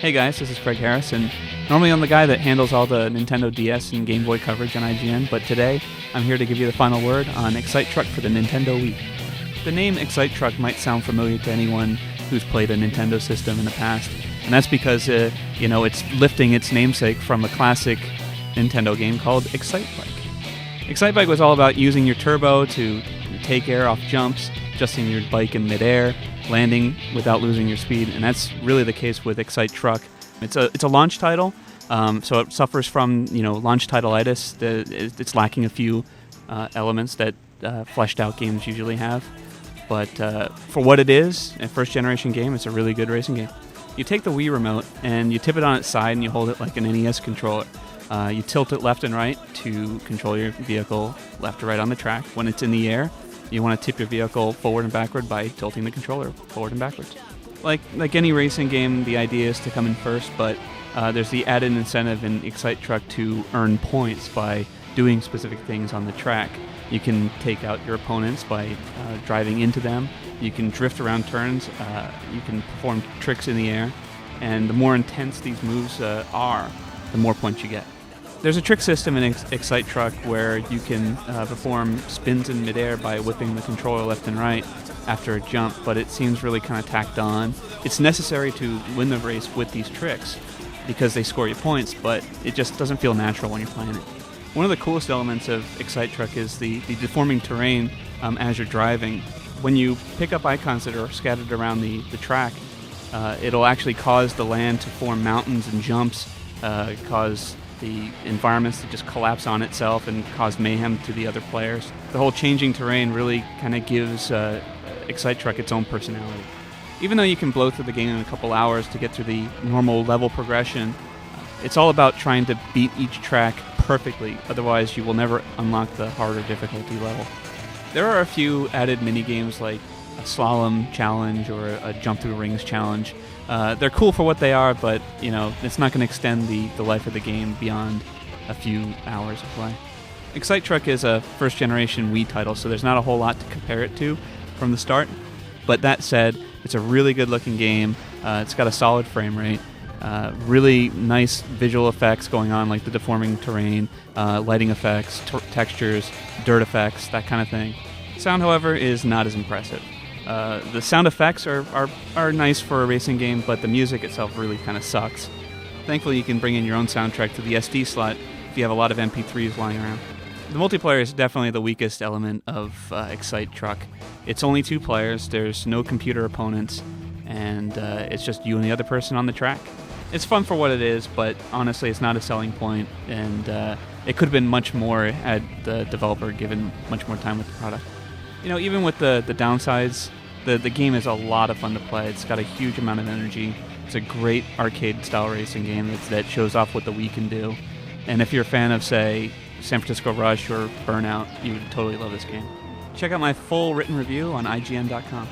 Hey guys, this is Craig Harris, and normally I'm the guy that handles all the Nintendo DS and Game Boy coverage on IGN, but today I'm here to give you the final word on Excite Truck for the Nintendo Wii. The name Excite Truck might sound familiar to anyone who's played a Nintendo system in the past, and that's because, it's lifting its namesake from a classic Nintendo game called Excite Bike. Excite Bike was all about using your turbo to take air off jumps, adjusting your bike in midair, landing without losing your speed, and that's really the case with Excite Truck. It's a launch title, so it suffers from launch titleitis. It's lacking a few elements that fleshed out games usually have, but for what it is, a first generation game, it's a really good racing game. You take the Wii remote and you tip it on its side and you hold it like an NES controller. You tilt it left and right to control your vehicle left or right on the track. When it's in the air, you want to tip your vehicle forward and backward by tilting the controller forward and backwards. Like any racing game, the idea is to come in first, but there's the added incentive in Excite Truck to earn points by doing specific things on the track. You can take out your opponents by driving into them. You can drift around turns. You can perform tricks in the air. And the more intense these moves are, the more points you get. There's a trick system in Excite Truck where you can perform spins in midair by whipping the controller left and right after a jump, but it seems really kind of tacked on. It's necessary to win the race with these tricks because they score you points, but it just doesn't feel natural when you're playing it. One of the coolest elements of Excite Truck is the deforming terrain as you're driving. When you pick up icons that are scattered around the track, it'll actually cause the land to form mountains and jumps, cause the environments to just collapse on itself and cause mayhem to the other players. The whole changing terrain really kind of gives Excite Truck its own personality. Even though you can blow through the game in a couple hours to get through the normal level progression, it's all about trying to beat each track perfectly, otherwise you will never unlock the harder difficulty level. There are a few added mini-games like a slalom challenge or a jump through rings challenge. They're cool for what they are, but it's not going to extend the life of the game beyond a few hours of play. Excite Truck is a first generation Wii title, so there's not a whole lot to compare it to from the start. But that said, it's a really good looking game. It's got a solid frame rate. Really nice visual effects going on, like the deforming terrain, lighting effects, textures, dirt effects, that kind of thing. Sound, however, is not as impressive. The sound effects are nice for a racing game, but the music itself really kind of sucks. Thankfully, you can bring in your own soundtrack to the SD slot if you have a lot of MP3s lying around. The multiplayer is definitely the weakest element of Excite Truck. It's only 2 players, there's no computer opponents, and it's just you and the other person on the track. It's fun for what it is, but honestly, it's not a selling point, and it could have been much more had the developer given much more time with the product. Even with the downsides, the game is a lot of fun to play. It's got a huge amount of energy. It's a great arcade-style racing game that shows off what the Wii can do. And if you're a fan of, say, San Francisco Rush or Burnout, you would totally love this game. Check out my full written review on IGN.com.